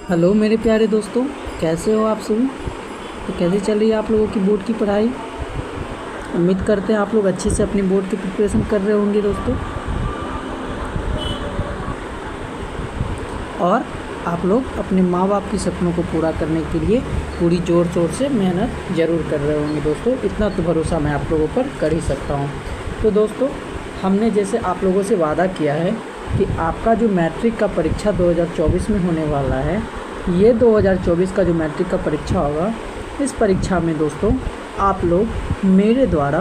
Hello मेरे प्यारे दोस्तों, कैसे हो आप सभी। तो कैसे चल रही है आप लोगों की बोर्ड की पढ़ाई। उम्मीद करते हैं आप लोग अच्छे से अपनी बोर्ड की प्रिपरेशन कर रहे होंगे दोस्तों, और आप लोग अपने माँ बाप के सपनों को पूरा करने के लिए पूरी ज़ोर शोर से मेहनत ज़रूर कर रहे होंगे दोस्तों। इतना तो भरोसा मैं आप लोगों पर कर ही सकता हूँ। तो दोस्तों, हमने जैसे आप लोगों से वादा किया है कि आपका जो मैट्रिक का परीक्षा 2024 में होने वाला है, ये 2024 का जो मैट्रिक का परीक्षा होगा, इस परीक्षा में दोस्तों आप लोग मेरे द्वारा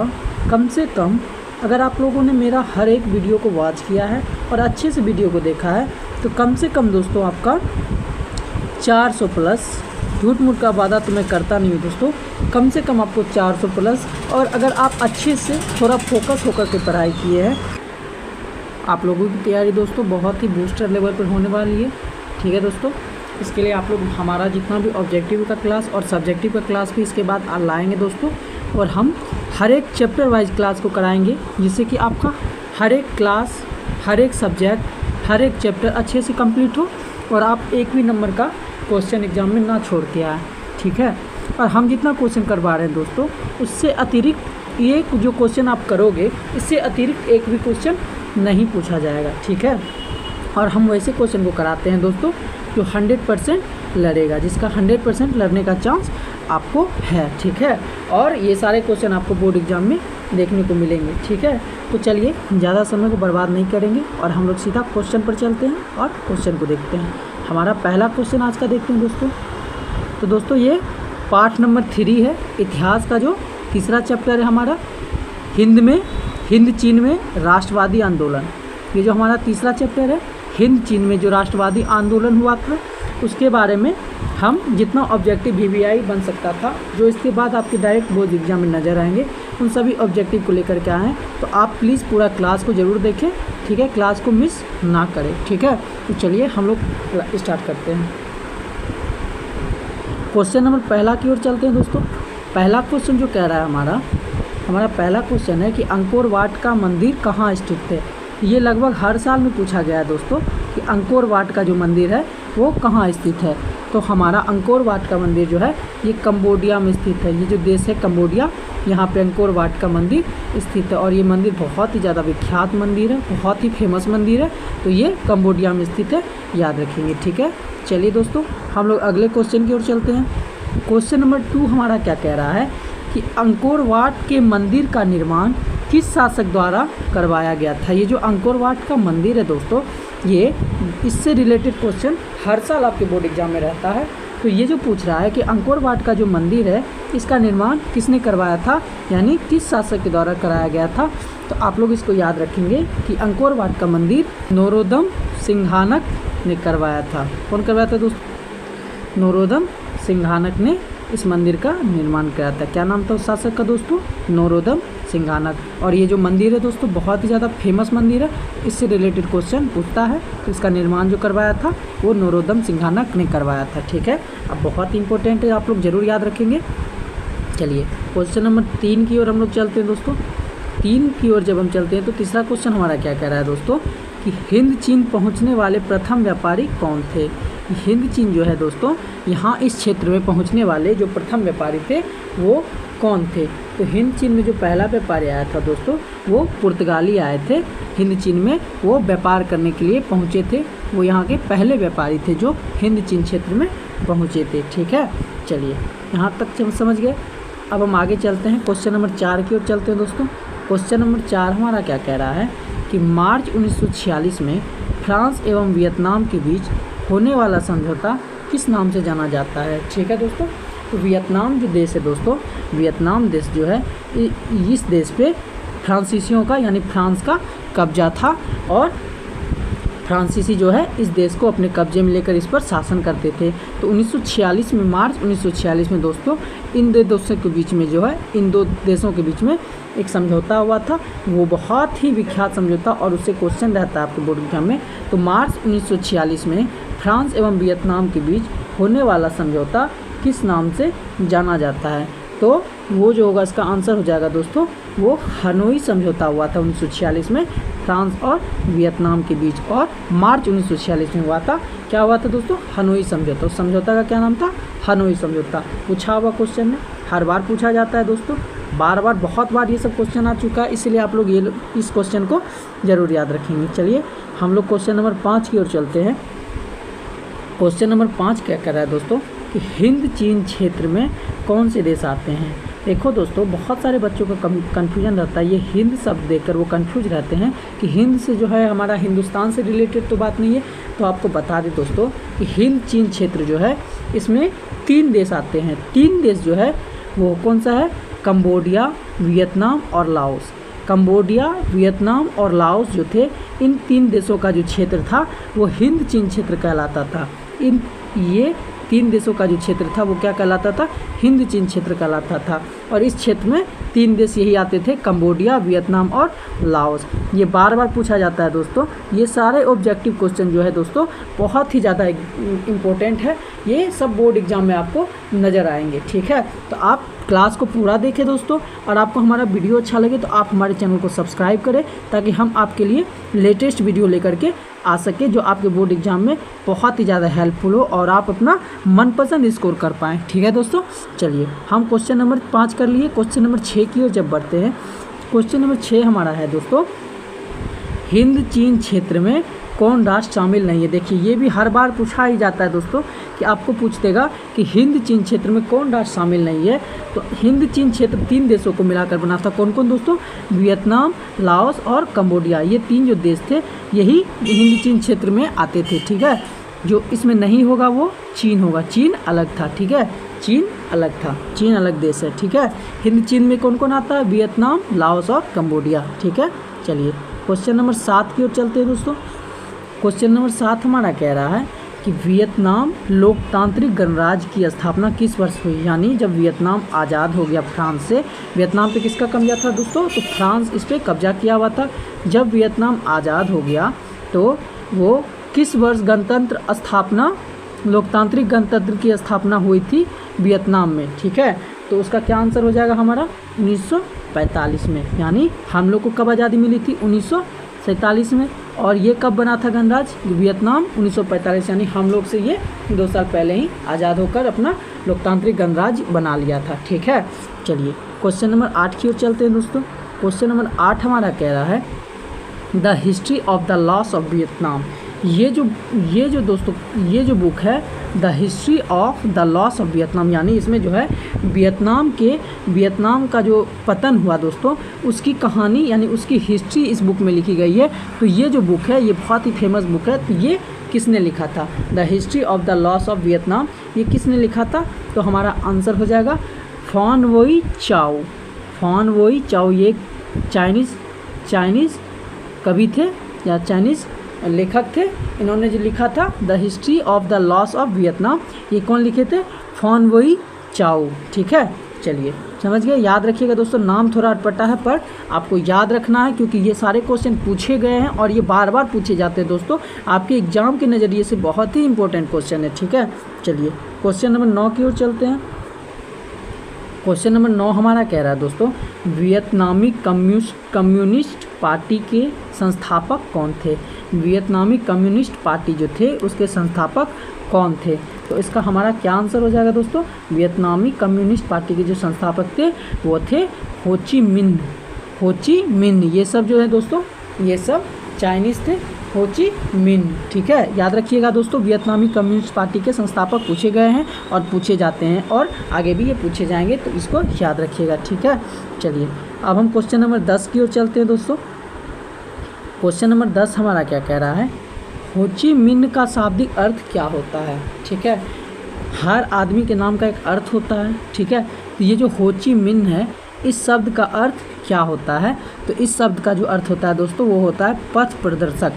कम से कम, अगर आप लोगों ने मेरा हर एक वीडियो को वॉच किया है और अच्छे से वीडियो को देखा है, तो कम से कम दोस्तों आपका 400 प्लस, झूठ मूठ का वादा तो मैं करता नहीं हूँ दोस्तों, कम से कम आपको 400 प्लस। और अगर आप अच्छे से थोड़ा फोकस होकर के पढ़ाई किए हैं, आप लोगों की तैयारी दोस्तों बहुत ही बूस्टर लेवल पर होने वाली है। ठीक है दोस्तों, इसके लिए आप लोग हमारा जितना भी ऑब्जेक्टिव का क्लास और सब्जेक्टिव का क्लास भी इसके बाद लाएंगे दोस्तों, और हम हर एक चैप्टर वाइज क्लास को कराएंगे, जिससे कि आपका हर एक क्लास, हर एक सब्जेक्ट, हर एक चैप्टर अच्छे से कंप्लीट हो और आप एक भी नंबर का क्वेश्चन एग्जाम में ना छोड़ के आए। ठीक है, और हम जितना क्वेश्चन करवा रहे हैं दोस्तों, उससे अतिरिक्त ये जो क्वेश्चन आप करोगे, इससे अतिरिक्त एक भी क्वेश्चन नहीं पूछा जाएगा। ठीक है, और हम वैसे क्वेश्चन को कराते हैं दोस्तों जो 100% लड़ेगा, जिसका 100% लड़ने का चांस आपको है। ठीक है, और ये सारे क्वेश्चन आपको बोर्ड एग्जाम में देखने को मिलेंगे। ठीक है, तो चलिए ज़्यादा समय को बर्बाद नहीं करेंगे और हम लोग सीधा क्वेश्चन पर चलते हैं और क्वेश्चन को देखते हैं। हमारा पहला क्वेश्चन आज का देखते हैं दोस्तों। तो दोस्तों ये पार्ट नंबर 3 है, इतिहास का जो तीसरा चैप्टर है हमारा, हिंद चीन में राष्ट्रवादी आंदोलन। ये जो हमारा तीसरा चैप्टर है, हिंद चीन में जो राष्ट्रवादी आंदोलन हुआ था, उसके बारे में हम जितना ऑब्जेक्टिव VVI बन सकता था, जो इसके बाद आपके डायरेक्ट बोर्ड एग्जाम में नज़र आएंगे, उन सभी ऑब्जेक्टिव को लेकर के आए हैं। तो आप प्लीज़ पूरा क्लास को ज़रूर देखें। ठीक है, क्लास को मिस ना करें। ठीक है, तो चलिए हम लोग स्टार्ट करते हैं। क्वेश्चन नंबर पहला की ओर चलते हैं दोस्तों। पहला क्वेश्चन जो कह रहा है हमारा पहला क्वेश्चन है कि अंकोर वाट का मंदिर कहाँ स्थित है। ये लगभग हर साल में पूछा गया है दोस्तों कि अंकोर वाट का जो मंदिर है वो कहाँ स्थित है। तो हमारा अंकोर वाट का मंदिर जो है ये कंबोडिया में स्थित है। ये जो देश है कंबोडिया, यहाँ पे अंकोर वाट का मंदिर स्थित है, और ये मंदिर बहुत ही ज़्यादा विख्यात मंदिर है, बहुत ही फेमस मंदिर है। तो ये कंबोडिया में स्थित है, याद रखेंगे। ठीक है, चलिए दोस्तों हम लोग अगले क्वेश्चन की ओर चलते हैं। क्वेश्चन नंबर 2 हमारा क्या कह रहा है कि अंकोर वाट के मंदिर का निर्माण किस शासक द्वारा करवाया गया था। ये जो अंकोर वाट का मंदिर है दोस्तों, ये इससे रिलेटेड क्वेश्चन हर साल आपके बोर्ड एग्जाम में रहता है। तो ये जो पूछ रहा है कि अंकोर वाट का जो मंदिर है, इसका निर्माण किसने करवाया था, यानी किस शासक के द्वारा कराया गया था। तो आप लोग इसको याद रखेंगे कि अंकोर वाट का मंदिर नोरोदम सिंघानक ने करवाया था। कौन करवाया था दोस्तों? नोरोदम सिंघानक ने इस मंदिर का निर्माण कराया था। क्या नाम था उस शासक का दोस्तों? नोरोदम सिंघानक। और ये जो मंदिर है दोस्तों बहुत ही ज़्यादा फेमस मंदिर है, इससे रिलेटेड क्वेश्चन पूछता है। तो इसका निर्माण जो करवाया था वो नोरोदम सिंघानक ने करवाया था। ठीक है, अब बहुत इंपॉर्टेंट है, आप लोग ज़रूर याद रखेंगे। चलिए क्वेश्चन नंबर 3 की ओर हम लोग चलते हैं दोस्तों। 3 की ओर जब हम चलते हैं तो तीसरा क्वेश्चन हमारा क्या कह रहा है दोस्तों कि हिंद चीन पहुँचने वाले प्रथम व्यापारी कौन थे। हिंद चीन जो है दोस्तों, यहाँ इस क्षेत्र में पहुँचने वाले जो प्रथम व्यापारी थे वो कौन थे। तो हिंद चीन में जो पहला व्यापारी आया था दोस्तों, वो पुर्तगाली आए थे हिंद चीन में, वो व्यापार करने के लिए पहुँचे थे। वो यहाँ के पहले व्यापारी थे जो हिंद चीन क्षेत्र में पहुँचे थे। ठीक है, चलिए यहाँ तक समझ गए। अब हम आगे चलते हैं, क्वेश्चन नंबर 4 की ओर चलते हैं दोस्तों। क्वेश्चन नंबर 4 हमारा क्या कह रहा है कि मार्च 1946 में फ्रांस एवं वियतनाम के बीच होने वाला समझौता किस नाम से जाना जाता है। ठीक है दोस्तों, तो वियतनाम जो देश है दोस्तों, वियतनाम देश जो है, इस देश पे फ्रांसीसियों का यानी फ्रांस का कब्जा था, और फ्रांसीसी जो है इस देश को अपने कब्जे में लेकर इस पर शासन करते थे। तो 1946 में, मार्च 1946 में दोस्तों इन दो देशों के बीच में जो है, इन दो देशों के बीच में एक समझौता हुआ था। वो बहुत ही विख्यात समझौता, और उससे क्वेश्चन रहता है आपके बोर्ड एग्जाम में। तो मार्च 1946 में फ्रांस एवं वियतनाम के बीच होने वाला समझौता किस नाम से जाना जाता है। तो वो जो होगा इसका आंसर हो जाएगा दोस्तों वो हनोई समझौता हुआ था 1946 में फ्रांस और वियतनाम के बीच, और मार्च 1946 में हुआ था। क्या हुआ था दोस्तों? हनोई समझौता। उस समझौता का क्या नाम था? हनोई समझौता। पूछा हुआ क्वेश्चन में, हर बार पूछा जाता है दोस्तों, बार बार बहुत बार ये सब क्वेश्चन आ चुका है, इसलिए आप लोग इस क्वेश्चन को ज़रूर याद रखेंगे। चलिए हम लोग क्वेश्चन नंबर 5 की ओर चलते हैं। क्वेश्चन नंबर 5 क्या कर रहा है दोस्तों कि हिंद चीन क्षेत्र में कौन से देश आते हैं। देखो दोस्तों, बहुत सारे बच्चों का कन्फ्यूजन रहता है, ये हिंद शब्द देखकर वो कन्फ्यूज रहते हैं कि हिंद से जो है हमारा हिंदुस्तान से रिलेटेड तो बात नहीं है। तो आपको बता दें दोस्तों कि हिंद चीन क्षेत्र जो है इसमें 3 देश आते हैं। 3 देश जो है वो कौन सा है? कंबोडिया, वियतनाम और लाओस। कंबोडिया, वियतनाम और लाओस जो थे, इन 3 देशों का जो क्षेत्र था वो हिंद चीन क्षेत्र कहलाता था। ये 3 देशों का जो क्षेत्र था वो क्या कहलाता था? हिंद चीन क्षेत्र कहलाता था। और इस क्षेत्र में 3 देश यही आते थे, कंबोडिया, वियतनाम और लाओस। ये बार बार पूछा जाता है दोस्तों। ये सारे ऑब्जेक्टिव क्वेश्चन जो है दोस्तों बहुत ही ज़्यादा इम्पोर्टेंट है, ये सब बोर्ड एग्जाम में आपको नज़र आएंगे। ठीक है, तो आप क्लास को पूरा देखें दोस्तों, और आपको हमारा वीडियो अच्छा लगे तो आप हमारे चैनल को सब्सक्राइब करें, ताकि हम आपके लिए लेटेस्ट वीडियो लेकर के आ सके जो आपके बोर्ड एग्जाम में बहुत ही ज़्यादा हेल्पफुल हो और आप अपना मनपसंद स्कोर कर पाएँ। ठीक है दोस्तों, चलिए हम क्वेश्चन नंबर 5 कर लिए। क्वेश्चन नंबर 6 की ओर जब बढ़ते हैं, क्वेश्चन नंबर 6 हमारा है दोस्तों, हिंद चीन क्षेत्र में कौन राष्ट्र शामिल नहीं है। देखिए ये भी हर बार पूछा ही जाता है दोस्तों कि आपको पूछ देगा कि हिंद चीन क्षेत्र में कौन राष्ट्र शामिल नहीं है। तो हिंद चीन क्षेत्र 3 देशों को मिलाकर बना था। कौन कौन दोस्तों? वियतनाम, लाओस और कंबोडिया। ये 3 जो देश थे यही हिंद चीन क्षेत्र में आते थे। ठीक है, जो इसमें नहीं होगा वो चीन होगा। चीन अलग था। ठीक है, चीन अलग था, चीन अलग देश है। ठीक है, हिंद चीन में कौन कौन आता है? वियतनाम, लाओस और कंबोडिया। ठीक है, चलिए क्वेश्चन नंबर 7 की ओर चलते हैं दोस्तों। क्वेश्चन नंबर 7 हमारा कह रहा है कि वियतनाम लोकतांत्रिक गणराज्य की स्थापना किस वर्ष हुई। यानी जब वियतनाम आज़ाद हो गया फ्रांस से, वियतनाम पे किसका कब्जा था दोस्तों? तो फ्रांस इस पर कब्जा किया हुआ था। जब वियतनाम आज़ाद हो गया तो वो किस वर्ष गणतंत्र स्थापना, लोकतांत्रिक गणतंत्र की स्थापना हुई थी वियतनाम में। ठीक है, तो उसका क्या आंसर हो जाएगा हमारा? 1945 में। यानी हम लोग को कब आज़ादी मिली थी? 1947 में। और ये कब बना था गणराज्य? वियतनाम 1945, यानी हम लोग से ये 2 साल पहले ही आज़ाद होकर अपना लोकतांत्रिक गणराज्य बना लिया था। ठीक है, चलिए क्वेश्चन नंबर 8 की ओर चलते हैं दोस्तों। क्वेश्चन नंबर 8 हमारा कह रहा है the history of the loss of Vietnam. ये जो दोस्तों ये जो बुक है the history of the loss of Vietnam, यानी इसमें जो है वियतनाम का जो पतन हुआ दोस्तों उसकी कहानी यानी उसकी हिस्ट्री इस बुक में लिखी गई है। तो ये जो बुक है ये बहुत ही फेमस बुक है। तो ये किसने लिखा था? The history of the loss of Vietnam, ये किसने लिखा था? तो हमारा आंसर हो जाएगा फॉन वोई चाओ। फॉन वोई चाओ ये चाइनीज़ कवि थे या चाइनीज़ लेखक थे। इन्होंने जो लिखा था the history of the loss of Vietnam, ये कौन लिखे थे? फॉन वोई चाओ। ठीक है, चलिए समझ गए। याद रखिएगा दोस्तों, नाम थोड़ा अटपटा है पर आपको याद रखना है, क्योंकि ये सारे क्वेश्चन पूछे गए हैं और ये बार बार पूछे जाते हैं दोस्तों। आपके एग्जाम के नज़रिए से बहुत ही इंपॉर्टेंट क्वेश्चन है। ठीक है, चलिए क्वेश्चन नंबर 9 की ओर चलते हैं। क्वेश्चन नंबर 9 हमारा कह रहा है दोस्तों वियतनामी कम्युनिस्ट पार्टी के संस्थापक कौन थे। वियतनामी कम्युनिस्ट पार्टी जो थे उसके संस्थापक कौन थे? तो इसका हमारा क्या आंसर हो जाएगा दोस्तों? वियतनामी कम्युनिस्ट पार्टी के जो संस्थापक थे वो थे हो ची मिन्ह। ये सब जो है दोस्तों ये सब चाइनीज़ थे, हो ची मिन्ह। ठीक है, याद रखिएगा दोस्तों, वियतनामी कम्युनिस्ट पार्टी के संस्थापक पूछे गए हैं और पूछे जाते हैं और आगे भी ये पूछे जाएंगे, तो इसको याद रखिएगा। ठीक है, चलिए अब हम क्वेश्चन नंबर 10 की ओर चलते हैं दोस्तों। क्वेश्चन नंबर 10 हमारा क्या कह रहा है? हो ची मिन्ह का शाब्दिक अर्थ क्या होता है? ठीक है, हर आदमी के नाम का एक अर्थ होता है। ठीक है, तो ये जो हो ची मिन्ह है इस शब्द का अर्थ क्या होता है? तो इस शब्द का जो अर्थ होता है दोस्तों वो होता है पथ प्रदर्शक।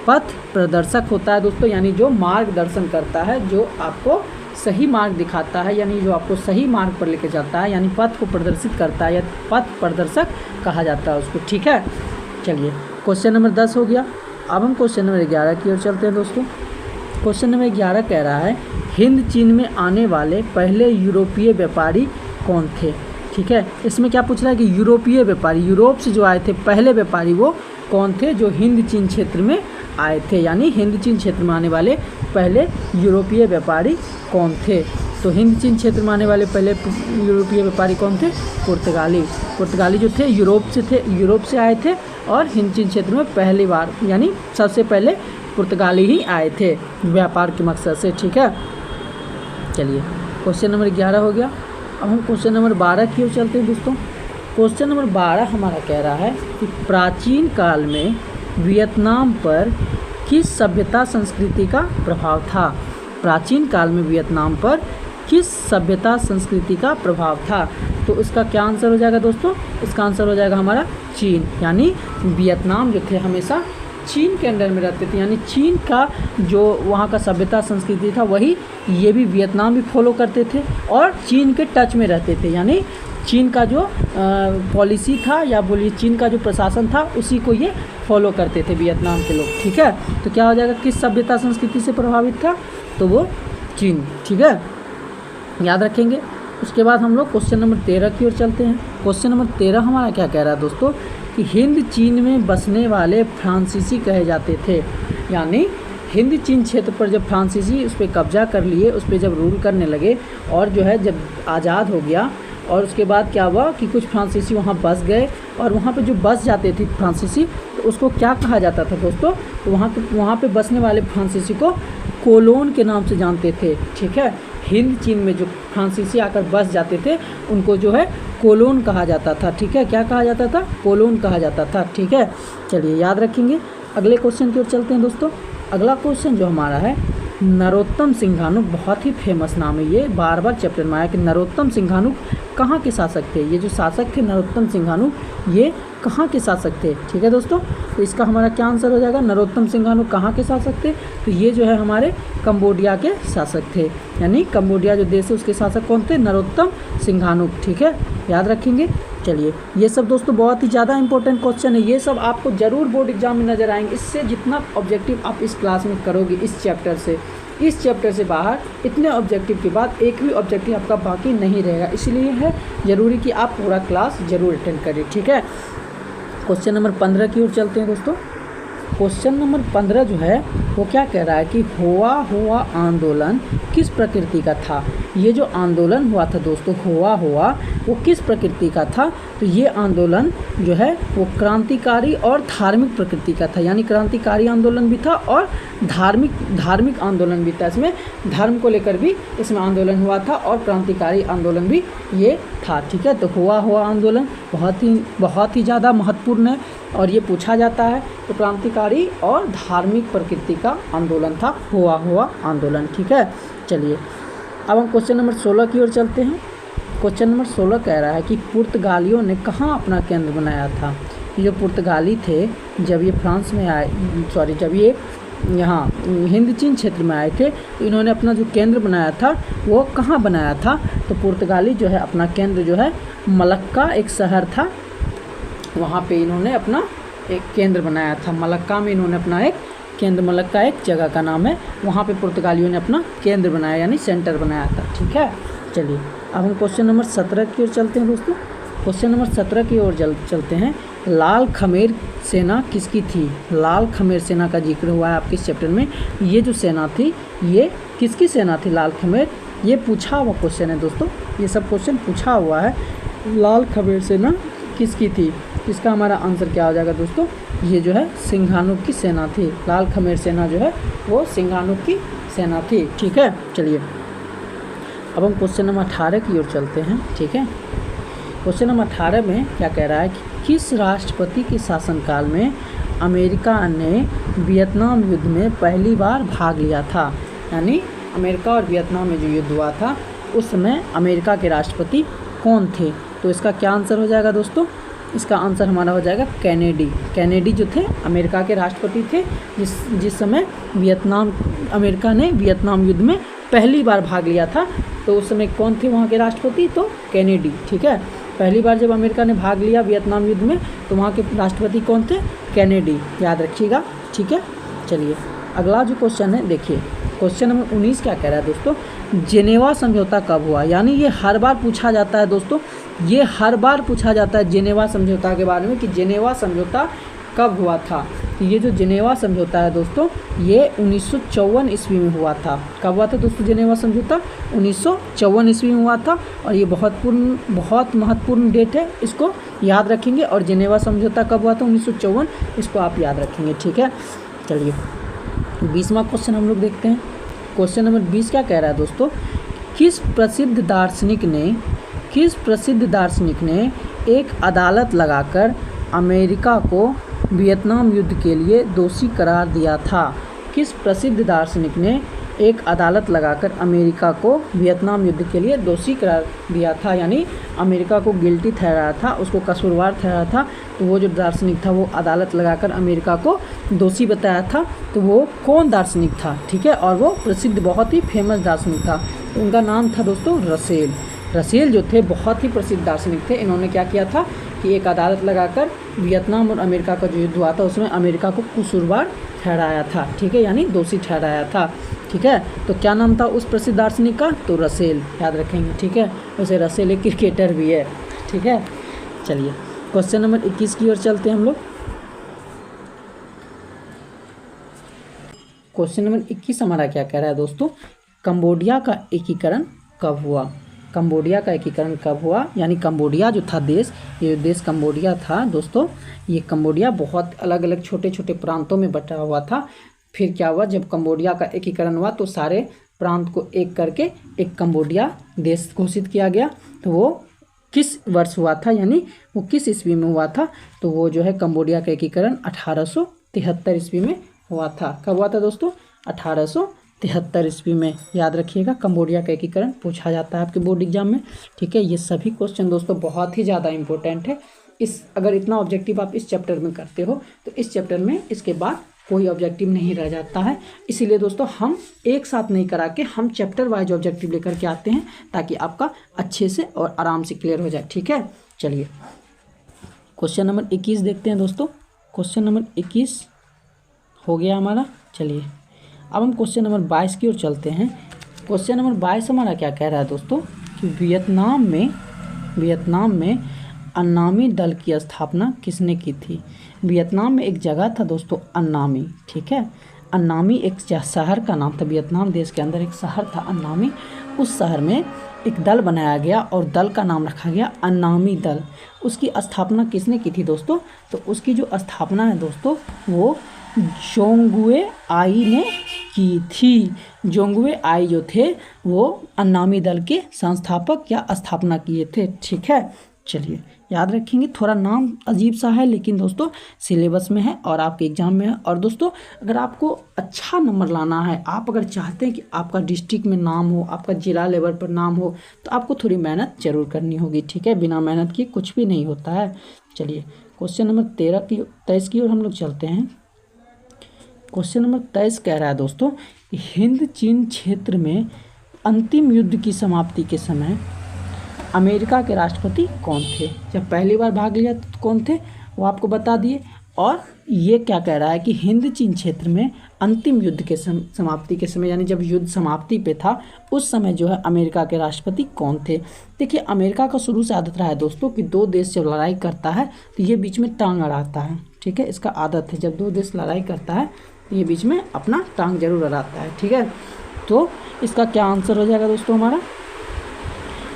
पथ प्रदर्शक होता है दोस्तों, यानी जो मार्गदर्शन करता है, जो आपको सही मार्ग दिखाता है, यानी जो आपको सही मार्ग पर लेके जाता है, यानी पथ को प्रदर्शित करता है या पथ प्रदर्शक कहा जाता है उसको। ठीक है, चलिए क्वेश्चन नंबर 10 हो गया। अब हम क्वेश्चन नंबर 11 की ओर चलते हैं दोस्तों। क्वेश्चन नंबर 11 कह रहा है हिंद चीन में आने वाले पहले यूरोपीय व्यापारी कौन थे। ठीक है। इसमें क्या पूछ रहा है कि यूरोपीय व्यापारी, यूरोप से जो आए थे पहले व्यापारी वो कौन थे, जो हिंद चीन क्षेत्र में आए थे, यानी हिंद चीन क्षेत्र में आने वाले पहले यूरोपीय व्यापारी कौन थे। तो हिंद चीन क्षेत्र में आने वाले पहले यूरोपीय व्यापारी कौन थे, पुर्तगाली। पुर्तगाली जो थे यूरोप से आए थे और हिंद चीन क्षेत्र में पहली बार यानी सबसे पहले पुर्तगाली ही आए थे व्यापार के मकसद से, ठीक है। चलिए क्वेश्चन नंबर 11 हो गया। अब हम क्वेश्चन नंबर 12 की ओर चलते हैं दोस्तों। क्वेश्चन नंबर 12 हमारा कह रहा है कि प्राचीन काल में वियतनाम पर किस सभ्यता संस्कृति का प्रभाव था। प्राचीन काल में वियतनाम पर किस सभ्यता संस्कृति का प्रभाव था। तो इसका क्या आंसर हो जाएगा दोस्तों, इसका आंसर हो जाएगा हमारा चीन, यानी वियतनाम जो थे हमेशा चीन के अंडर में रहते थे, यानी चीन का जो वहाँ का सभ्यता संस्कृति था वही ये भी वियतनाम भी फॉलो करते थे और चीन के टच में रहते थे, यानी चीन का जो पॉलिसी था या बोलिए चीन का जो प्रशासन था उसी को ये फॉलो करते थे वियतनाम के लोग, ठीक है। तो क्या हो जाएगा, किस सभ्यता संस्कृति से प्रभावित था, तो वो चीन, ठीक है, याद रखेंगे। उसके बाद हम लोग क्वेश्चन नंबर 13 की ओर चलते हैं। क्वेश्चन नंबर 13 हमारा क्या कह रहा है दोस्तों कि हिंद चीन में बसने वाले फ्रांसीसी कहे जाते थे, यानी हिंद चीन क्षेत्र पर जब फ्रांसीसी उस पर कब्जा कर लिए, उस पर जब रूल करने लगे और जो है जब आज़ाद हो गया और उसके बाद क्या हुआ कि कुछ फ्रांसीसी वहाँ बस गए और वहाँ पे जो बस जाते थे फ्रांसीसी तो उसको क्या कहा जाता था दोस्तों, तो वहाँ पे बसने वाले फ्रांसीसी को कोलोन के नाम से जानते थे, ठीक है। हिंद चीन में जो फ्रांसीसी आकर बस जाते थे उनको जो है कोलोन कहा जाता था, ठीक है। क्या कहा जाता था, कोलोन कहा जाता था, ठीक है। चलिए याद रखेंगे। अगले क्वेश्चन की ओर चलते हैं दोस्तों। अगला क्वेश्चन जो हमारा है नरोत्तम सिंघानुक, बहुत ही फेमस नाम है ये, बार बार चैप्टर में आया कि नरोत्तम सिंघानुक कहाँ के शासक थे। ये जो शासक थे नरोत्तम सिंघानुक ये कहाँ के शासक थे, ठीक है दोस्तों। तो इसका हमारा क्या आंसर हो जाएगा, नरोत्तम सिंघानुक कहाँ के शासक थे, तो ये जो है हमारे कंबोडिया के शासक थे, यानी कंबोडिया जो देश है उसके शासक कौन थे, नरोत्तम सिंघानुक, ठीक है, याद रखेंगे। चलिए ये सब दोस्तों बहुत ही ज़्यादा इंपॉर्टेंट क्वेश्चन है, ये सब आपको ज़रूर बोर्ड एग्जाम में नज़र आएंगे। इससे जितना ऑब्जेक्टिव आप इस क्लास में करोगे इस चैप्टर से बाहर इतने ऑब्जेक्टिव के बाद एक भी ऑब्जेक्टिव आपका बाकी नहीं रहेगा, इसलिए है ज़रूरी कि आप पूरा क्लास ज़रूर अटेंड करें, ठीक है। क्वेश्चन नंबर 15 की ओर चलते हैं दोस्तों। क्वेश्चन नंबर 15 जो है वो क्या कह रहा है कि हुआ आंदोलन किस प्रकृति का था। ये जो आंदोलन हुआ था दोस्तों हुआ वो किस प्रकृति का था, तो ये आंदोलन जो है वो क्रांतिकारी और धार्मिक प्रकृति का था, यानी क्रांतिकारी आंदोलन भी था और धार्मिक आंदोलन भी था। इसमें धर्म को लेकर भी इसमें आंदोलन हुआ था और क्रांतिकारी आंदोलन भी ये था, ठीक है। तो हुआ आंदोलन बहुत ही ज़्यादा महत्वपूर्ण है और ये पूछा जाता है। तो क्रांतिकारी और धार्मिक प्रकृति का आंदोलन था हुआ आंदोलन, ठीक है। चलिए अब हम क्वेश्चन नंबर 16 की ओर चलते हैं। क्वेश्चन नंबर 16 कह रहा है कि पुर्तगालियों ने कहाँ अपना केंद्र बनाया था। ये जो पुर्तगाली थे जब ये फ्रांस में आए, जब ये यहाँ हिंद चीन क्षेत्र में आए थे तो इन्होंने अपना जो केंद्र बनाया था वो कहाँ बनाया था, तो पुर्तगाली जो है अपना केंद्र जो है मलक्का एक शहर था, वहाँ पे इन्होंने अपना एक केंद्र बनाया था। मलक्का में इन्होंने अपना एक केंद्र, मलक्का एक जगह का नाम है, वहाँ पे पुर्तगालियों ने अपना केंद्र बनाया यानी सेंटर बनाया था, ठीक है। चलिए अब हम क्वेश्चन नंबर 17 की ओर चलते हैं दोस्तों। क्वेश्चन नंबर 17 की ओर चलते हैं। लाल खमेर सेना किसकी थी। लाल खमेर सेना का जिक्र हुआ है आपके इस चैप्टर में। ये जो सेना थी ये किसकी सेना थी, लाल खमेर, ये पूछा हुआ क्वेश्चन है दोस्तों, ये सब क्वेश्चन पूछा हुआ है। लाल खमेर सेना किसकी थी, इसका हमारा आंसर क्या हो जाएगा दोस्तों, ये जो है सिंघानुक की सेना थी। लाल खमेर सेना जो है वो सिंघानुक की सेना थी, ठीक है। चलिए अब हम क्वेश्चन नंबर 18 की ओर चलते हैं, ठीक है। क्वेश्चन नंबर 18 में क्या कह रहा है कि किस राष्ट्रपति के शासनकाल में अमेरिका ने वियतनाम युद्ध में पहली बार भाग लिया था, यानी अमेरिका और वियतनाम में जो युद्ध हुआ था उस समय अमेरिका के राष्ट्रपति कौन थे। तो इसका क्या आंसर हो जाएगा दोस्तों, इसका आंसर हमारा हो जाएगा कैनेडी जो थे अमेरिका के राष्ट्रपति थे जिस समय अमेरिका ने वियतनाम युद्ध में पहली बार भाग लिया था। तो उस समय कौन थे वहाँ के राष्ट्रपति, तो कैनेडी, ठीक है। पहली बार जब अमेरिका ने भाग लिया वियतनाम युद्ध में तो वहाँ के राष्ट्रपति कौन थे, कैनेडी, याद रखिएगा, ठीक है। चलिए अगला जो क्वेश्चन है देखिए, क्वेश्चन नंबर 19 क्या कह रहा है दोस्तों, जेनेवा समझौता कब हुआ। यानी ये हर बार पूछा जाता है दोस्तों ये हर बार पूछा जाता है जेनेवा समझौता के बारे में कि जेनेवा समझौता कब हुआ था। तो ये जो जेनेवा समझौता है दोस्तों, ये 1954 ईस्वी में हुआ था। कब हुआ था दोस्तों जेनेवा समझौता? 1954 ईस्वी में हुआ था। और ये बहुत महत्वपूर्ण डेट है, इसको याद रखेंगे। और जेनेवा समझौता कब हुआ था? 1954, इसको आप याद रखेंगे, ठीक है। चलिए 20वां क्वेश्चन हम लोग देखते हैं। क्वेश्चन नंबर 20 क्या कह रहा है दोस्तों? किस प्रसिद्ध दार्शनिक ने एक अदालत लगाकर अमेरिका को वियतनाम युद्ध के लिए दोषी करार दिया था? किस प्रसिद्ध दार्शनिक ने एक अदालत लगाकर अमेरिका को वियतनाम युद्ध के लिए दोषी करार दिया था, यानी अमेरिका को गिल्टी ठहराया था, उसको कसूरवार ठहराया था। तो वो जो दार्शनिक था वो अदालत लगाकर अमेरिका को दोषी बताया था। तो वो कौन दार्शनिक था? ठीक है, और वो प्रसिद्ध बहुत ही फेमस दार्शनिक था। तो उनका नाम था दोस्तों रसेल जो थे बहुत ही प्रसिद्ध दार्शनिक थे। इन्होंने क्या किया था कि एक अदालत लगाकर वियतनाम और अमेरिका का जो युद्ध हुआ था उसमें अमेरिका को कसूरवार ठहराया था, ठीक है, यानी दोषी ठहराया था, ठीक है। तो क्या नाम था उस प्रसिद्ध दार्शनिक का? तो रसेल, याद रखेंगे, ठीक है। वैसे रसेल एक क्रिकेटर भी है, ठीक है। चलिए क्वेश्चन नंबर 21 की ओर चलते हैं हम लोग। क्वेश्चन नंबर 21 हमारा क्या कह रहा है दोस्तों? कंबोडिया का एकीकरण कब हुआ? कंबोडिया का एकीकरण कब हुआ? यानी कंबोडिया जो था देश, ये देश कंबोडिया था दोस्तों, ये कंबोडिया बहुत अलग अलग छोटे छोटे प्रांतों में बटा हुआ था। फिर क्या हुआ, जब कंबोडिया का एकीकरण हुआ तो सारे प्रांत को एक करके एक कंबोडिया देश घोषित किया गया। तो वो किस वर्ष हुआ था, यानी वो किस ईस्वी में हुआ था? तो वो जो है कंबोडिया का एकीकरण 1873 ईस्वी में हुआ था। कब हुआ था दोस्तों? 1873 ईस्वी में। याद रखिएगा, कंबोडिया का एकीकरण पूछा जाता है आपके बोर्ड एग्जाम में, ठीक है। ये सभी क्वेश्चन दोस्तों बहुत ही ज़्यादा इंपॉर्टेंट है। अगर इतना ऑब्जेक्टिव आप इस चैप्टर में करते हो तो इस चैप्टर में इसके बाद कोई ऑब्जेक्टिव नहीं रह जाता है। इसीलिए दोस्तों हम एक साथ नहीं करा के हम चैप्टर वाइज ऑब्जेक्टिव लेकर के आते हैं ताकि आपका अच्छे से और आराम से क्लियर हो जाए, ठीक है। चलिए क्वेश्चन नंबर 21 देखते हैं दोस्तों। क्वेश्चन नंबर 21 हो गया हमारा। चलिए अब हम क्वेश्चन नंबर 22 की ओर चलते हैं। क्वेश्चन नंबर 22 हमारा क्या कह रहा है दोस्तों कि वियतनाम में अन्नामी दल की स्थापना किसने की थी? वियतनाम में एक जगह था दोस्तों अन्नामी, ठीक है। अन्नामी एक शहर का नाम था, वियतनाम देश के अंदर एक शहर था अन्नामी। उस शहर में एक दल बनाया गया और दल का नाम रखा गया अन्नामी दल। उसकी स्थापना किसने की थी दोस्तों? तो उसकी जो स्थापना है दोस्तों वो जोंगुए आई ने की थी। जोंगुए आई जो थे वो अन्नामी दल के संस्थापक या स्थापना किए थे, ठीक है। चलिए याद रखेंगे, थोड़ा नाम अजीब सा है लेकिन दोस्तों सिलेबस में है और आपके एग्जाम में है। और दोस्तों अगर आपको अच्छा नंबर लाना है, आप अगर चाहते हैं कि आपका डिस्ट्रिक्ट में नाम हो, आपका जिला लेवल पर नाम हो, तो आपको थोड़ी मेहनत जरूर करनी होगी, ठीक है। बिना मेहनत के कुछ भी नहीं होता है। चलिए क्वेश्चन नंबर 23 की ओर हम लोग चलते हैं। क्वेश्चन नंबर 23 कह रहा है दोस्तों हिंद चीन क्षेत्र में अंतिम युद्ध की समाप्ति के समय अमेरिका के राष्ट्रपति कौन थे? जब पहली बार भाग लिया तो कौन थे वो आपको बता दिए। और ये क्या कह रहा है कि हिंद चीन क्षेत्र में अंतिम युद्ध के समाप्ति के समय, यानी जब युद्ध समाप्ति पे था उस समय जो है अमेरिका के राष्ट्रपति कौन थे? देखिए अमेरिका का शुरू से आदत रहा है दोस्तों कि दो देश जब लड़ाई करता है तो ये बीच में टांग अड़ाता है, ठीक है। इसका आदत है, जब दो देश लड़ाई करता है तो ये बीच में अपना टांग जरूर अड़ाता है, ठीक है। तो इसका क्या आंसर हो जाएगा दोस्तों हमारा?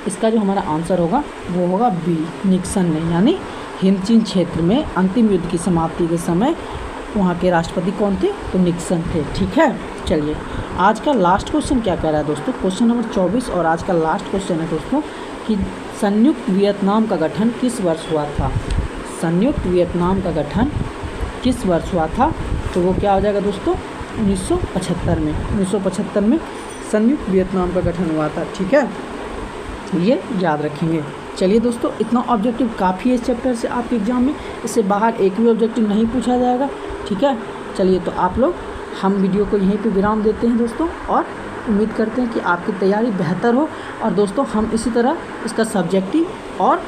इसका जो हमारा आंसर होगा वो होगा बी, निक्सन ने। यानी हिंद चीन क्षेत्र में अंतिम युद्ध की समाप्ति के समय वहाँ के राष्ट्रपति कौन थे? तो निक्सन थे, ठीक है। चलिए आज का लास्ट क्वेश्चन क्या कह रहा है दोस्तों? क्वेश्चन नंबर 24 और आज का लास्ट क्वेश्चन है दोस्तों कि संयुक्त वियतनाम का गठन किस वर्ष हुआ था? संयुक्त वियतनाम का गठन किस वर्ष हुआ था? तो वो क्या हो जाएगा दोस्तों? 1975 में। 1975 में संयुक्त वियतनाम का गठन हुआ था, ठीक है। ये याद रखेंगे। चलिए दोस्तों इतना ऑब्जेक्टिव काफ़ी है इस चैप्टर से आपके एग्जाम में, इससे बाहर एक भी ऑब्जेक्टिव नहीं पूछा जाएगा, ठीक है। चलिए तो आप लोग हम वीडियो को यहीं पे विराम देते हैं दोस्तों और उम्मीद करते हैं कि आपकी तैयारी बेहतर हो। और दोस्तों हम इसी तरह इसका सब्जेक्टिव और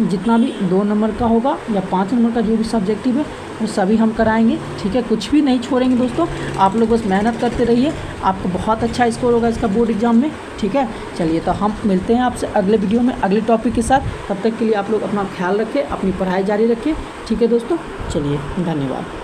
जितना भी 2 नंबर का होगा या 5 नंबर का जो भी सब्जेक्टिव है वो सभी हम कराएंगे, ठीक है। कुछ भी नहीं छोड़ेंगे दोस्तों, आप लोग बस मेहनत करते रहिए, आपको बहुत अच्छा स्कोर होगा इसका बोर्ड एग्ज़ाम में, ठीक है। चलिए तो हम मिलते हैं आपसे अगले वीडियो में अगले टॉपिक के साथ। तब तक के लिए आप लोग अपना ख्याल रखें, अपनी पढ़ाई जारी रखें, ठीक है दोस्तों। चलिए, धन्यवाद।